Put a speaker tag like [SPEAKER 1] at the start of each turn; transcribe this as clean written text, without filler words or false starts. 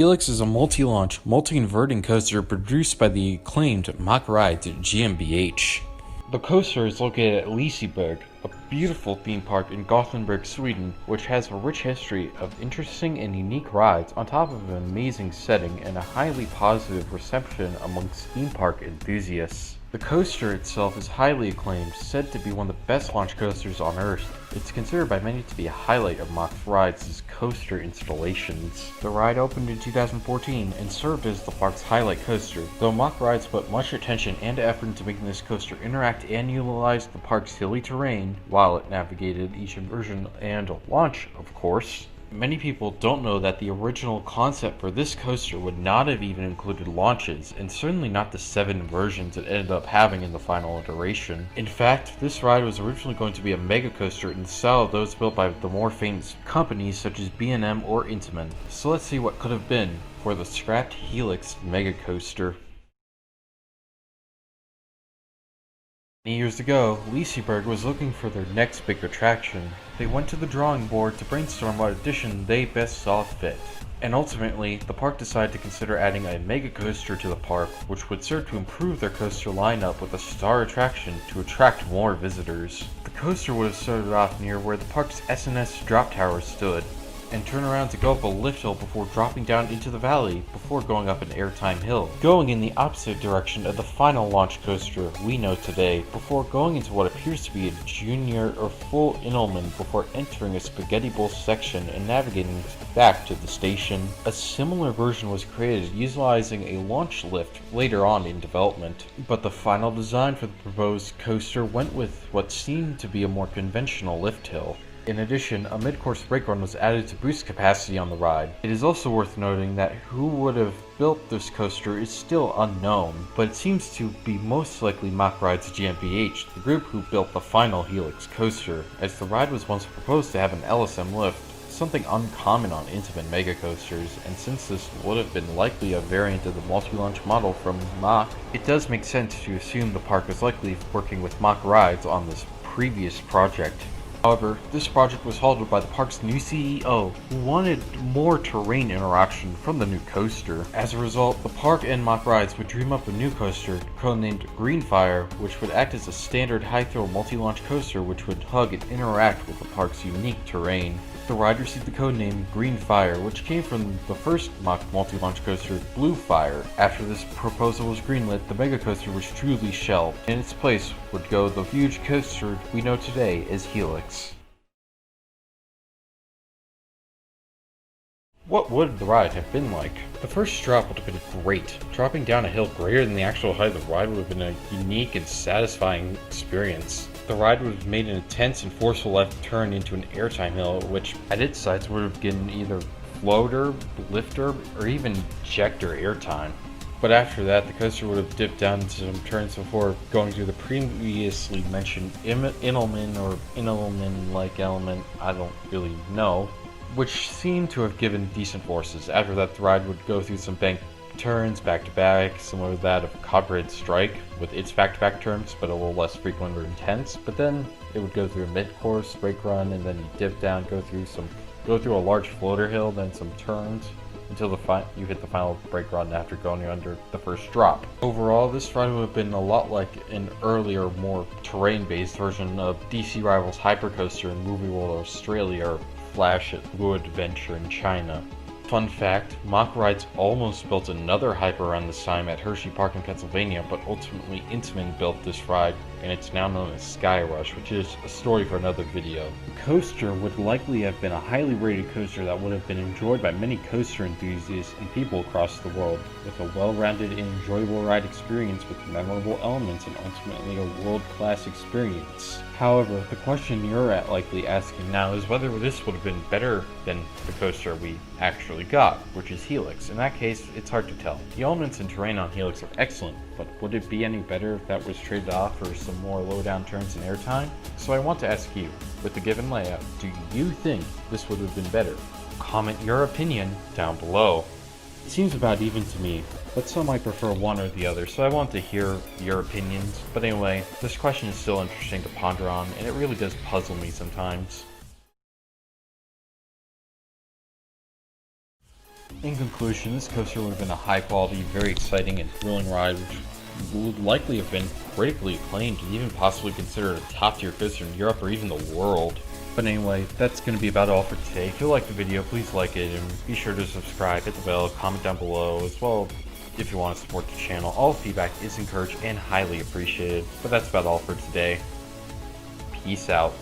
[SPEAKER 1] Helix is a multi-launch, multi-inverting coaster produced by the acclaimed Mock Rides GmbH. The coaster is located at Liseberg, a beautiful theme park in Gothenburg, Sweden, which has a rich history of interesting and unique rides on top of an amazing setting and a highly positive reception amongst theme park enthusiasts. The coaster itself is highly acclaimed, said to be one of the best launch coasters on Earth. It's considered by many to be a highlight of Mock Rides' coaster installations. The ride opened in 2014 and served as the park's highlight coaster, though Mock Rides put much attention and effort into making this coaster interact and utilize the park's hilly terrain while it navigated each inversion and launch, of course. Many people don't know that the original concept for this coaster would not have even included launches, and certainly not the 7 versions it ended up having in the final iteration. In fact, this ride was originally going to be a mega coaster in the style of those built by the more famous companies such as B&M or Intamin. So let's see what could have been for the scrapped Helix mega coaster. Many years ago, Liseberg was looking for their next big attraction. They went to the drawing board to brainstorm what addition they best saw fit. And ultimately, the park decided to consider adding a mega coaster to the park, which would serve to improve their coaster lineup with a star attraction to attract more visitors. The coaster would have started off near where the park's S&S drop tower stood, and turn around to go up a lift hill before dropping down into the valley before going up an airtime hill, going in the opposite direction of the final launch coaster we know today before going into what appears to be a junior or full Inelman before entering a spaghetti bowl section and navigating back to the station. A similar version was created utilizing a launch lift later on in development, but the final design for the proposed coaster went with what seemed to be a more conventional lift hill. In addition, a mid-course brake run was added to boost capacity on the ride. It is also worth noting that who would have built this coaster is still unknown, but it seems to be most likely Mock Rides GmbH, the group who built the final Helix coaster, as the ride was once proposed to have an LSM lift, something uncommon on Intamin mega coasters, and since this would have been likely a variant of the multi-launch model from Mock, it does make sense to assume the park was likely working with Mock Rides on this previous project. However, this project was halted by the park's new CEO, who wanted more terrain interaction from the new coaster. As a result, the park and Mock Rides would dream up a new coaster, codenamed Greenfire, which would act as a standard high-throw multi-launch coaster which would hug and interact with the park's unique terrain. The ride received the codename Greenfire, which came from the first Mock multi-launch coaster, Bluefire. After this proposal was greenlit, the mega coaster was truly shelved. In its place would go the huge coaster we know today as Helix. What would the ride have been like? The first drop would have been great. Dropping down a hill greater than the actual height of the ride would have been a unique and satisfying experience. The ride would have made an intense and forceful left turn into an airtime hill, which at its sides would have given either floater, lifter, or even ejector airtime. But after that, the coaster would have dipped down into some turns before going through the previously mentioned Inelman or Inelman-like element, I don't really know, which seemed to have given decent forces. After that, the ride would go through some bank turns back-to-back, similar to that of Copperhead Strike, with its back-to-back turns, but a little less frequent or intense. But then it would go through a mid-course brake run, and then you dip down, go through a large floater hill, then some turns, until you hit the final brake run after going under the first drop. Overall, this ride would have been a lot like an earlier, more terrain-based version of DC Rivals Hypercoaster in Movie World Australia, or Flash at Blue Adventure in China. Fun fact, Mock Rides almost built another hyper around this time at Hershey Park in Pennsylvania, but ultimately Intamin built this ride, and it's now known as Sky Rush, which is a story for another video. The coaster would likely have been a highly rated coaster that would have been enjoyed by many coaster enthusiasts and people across the world, with a well-rounded and enjoyable ride experience with memorable elements and ultimately a world-class experience. However, the question you're likely asking now is whether this would have been better than the coaster we actually got, which is Helix. In that case, it's hard to tell. The elements and terrain on Helix are excellent, but would it be any better if that was traded off for some more low-down turns and airtime? So I want to ask you, with the given layout, do you think this would have been better? Comment your opinion down below. It seems about even to me, but some might prefer one or the other, so I want to hear your opinions. But anyway, this question is still interesting to ponder on, and it really does puzzle me sometimes. In conclusion, this coaster would have been a high quality, very exciting and thrilling ride, which would likely have been critically acclaimed and even possibly considered a top tier coaster in Europe or even the world. But anyway, that's going to be about all for today. If you liked the video, please like it and be sure to subscribe, hit the bell, comment down below, as well if you want to support the channel. All feedback is encouraged and highly appreciated. But that's about all for today. Peace out.